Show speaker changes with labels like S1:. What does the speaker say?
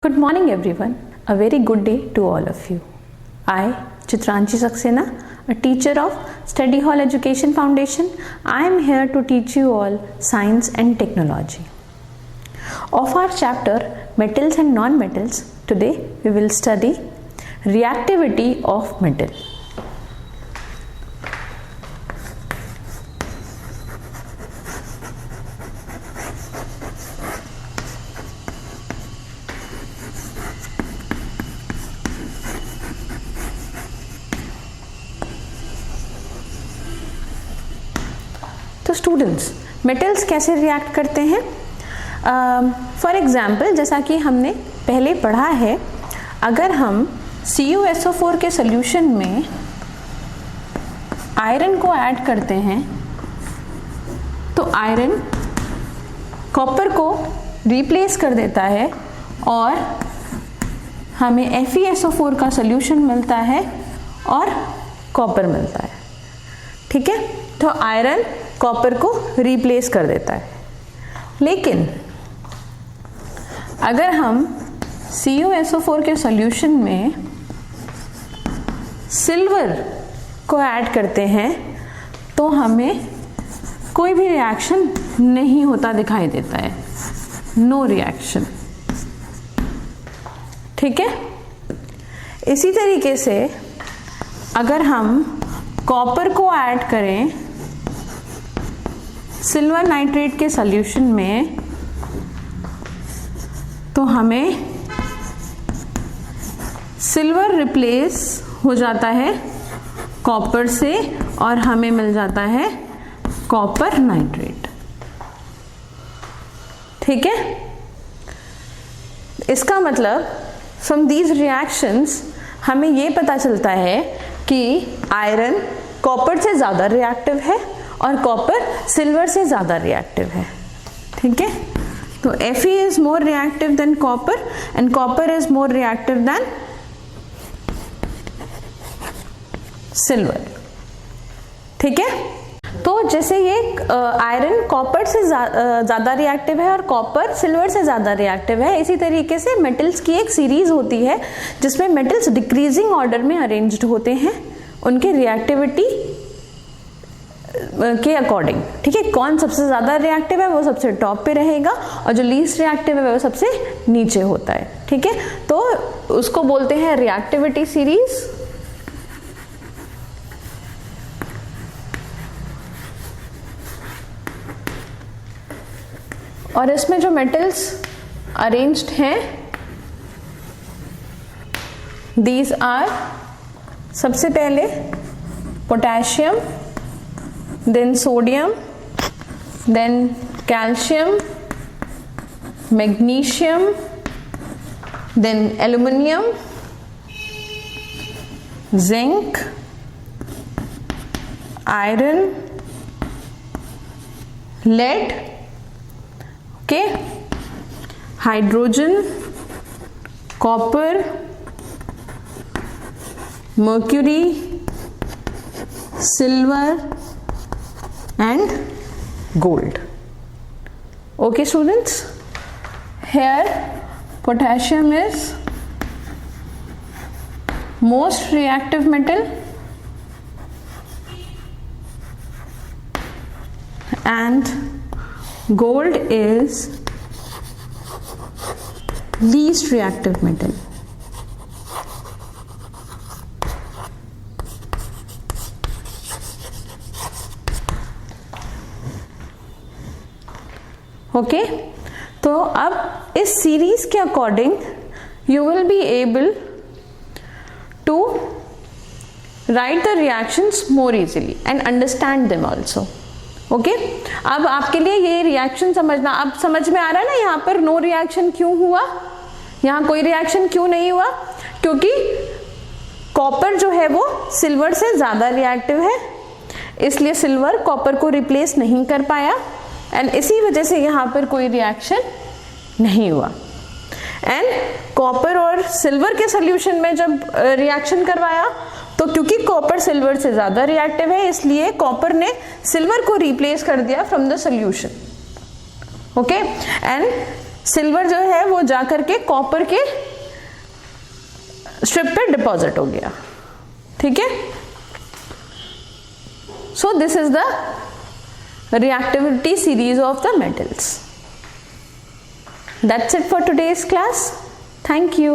S1: Good morning everyone. A very good day to all of you. I, Chitranshi Saxena, a teacher of Study Hall Education Foundation, I am here to teach you all science and technology. Of our chapter Metals and Non-Metals, today we will study reactivity of metal. तो students, metals कैसे react करते हैं? For example, जैसा कि हमने पहले पढ़ा है, अगर हम CuSO4 के सॉल्यूशन में आयरन को ऐड करते हैं तो आयरन कॉपर को रिप्लेस कर देता है और हमें FeSO4 का सॉल्यूशन मिलता है और कॉपर मिलता है। ठीक है, तो आयरन कॉपर को रिप्लेस कर देता है। लेकिन अगर हम CuSO4 के सॉल्यूशन में सिल्वर को ऐड करते हैं तो हमें कोई भी रिएक्शन नहीं होता दिखाई देता है, नो रिएक्शन। ठीक है, इसी तरीके से अगर हम कॉपर को ऐड करें सिल्वर नाइट्रेट के सॉल्यूशन में तो हमें सिल्वर रिप्लेस हो जाता है कॉपर से और हमें मिल जाता है कॉपर नाइट्रेट। ठीक है, इसका मतलब फ्रॉम दीज रिएक्शंस हमें ये पता चलता है कि आयरन कॉपर से ज़्यादा रिएक्टिव है और कॉपर सिल्वर से ज़्यादा रिएक्टिव है। ठीक है, तो Fe is more reactive than copper and copper is more reactive than silver. ठीक है, तो जैसे ये आयरन कॉपर से ज़्यादा रिएक्टिव है और कॉपर सिल्वर से ज़्यादा रिएक्टिव है, इसी तरीके से मेटल्स की एक सीरीज होती है जिसमें मेटल्स डिक्रीजिंग ऑर्डर में अरेंज्ड होते हैं उनके रिएक्टिविटी के अकॉर्डिंग। ठीक है, कौन सबसे ज़्यादा रिएक्टिव है वो सबसे टॉप पे रहेगा और जो लीस्ट रिएक्टिव है वो सबसे नीचे होता है। ठीक है, तो उसको बोलते हैं रिएक्टिविटी सीरीज। और इसमें जो मेटल्स अरेंज्ड हैं दीज आर, सबसे पहले potassium, then sodium, then calcium, magnesium, then aluminum, zinc, iron, lead, okay, hydrogen, copper, mercury, silver and gold. Okay students, here potassium is most reactive metal and gold is least reactive metal. Okay, तो अब इस series के according you will be able to write the reactions more easily and understand them also. Okay, अब आपके लिए ये reaction समझना, अब समझ में आ रहा है ना यहाँ पर नो रिएक्शन क्यों हुआ, यहाँ कोई रिएक्शन क्यों नहीं हुआ? क्योंकि कॉपर जो है वो सिल्वर से ज़्यादा रिएक्टिव है, इसलिए सिल्वर कॉपर को रिप्लेस नहीं कर पाया एंड इसी वजह से यहाँ पर कोई रिएक्शन नहीं हुआ। एंड कॉपर और सिल्वर के सॉल्यूशन में जब रिएक्शन करवाया तो क्योंकि कॉपर सिल्वर से ज़्यादा रिएक्टिव है इसलिए कॉपर ने सिल्वर को रिप्लेस कर दिया from the solution. Okay, and silver जो है वो जाकर के कॉपर के स्ट्रिप पे डिपॉजिट हो गया, ठीक है। So this is the reactivity series of the metals. That's it for today's class. Thank you.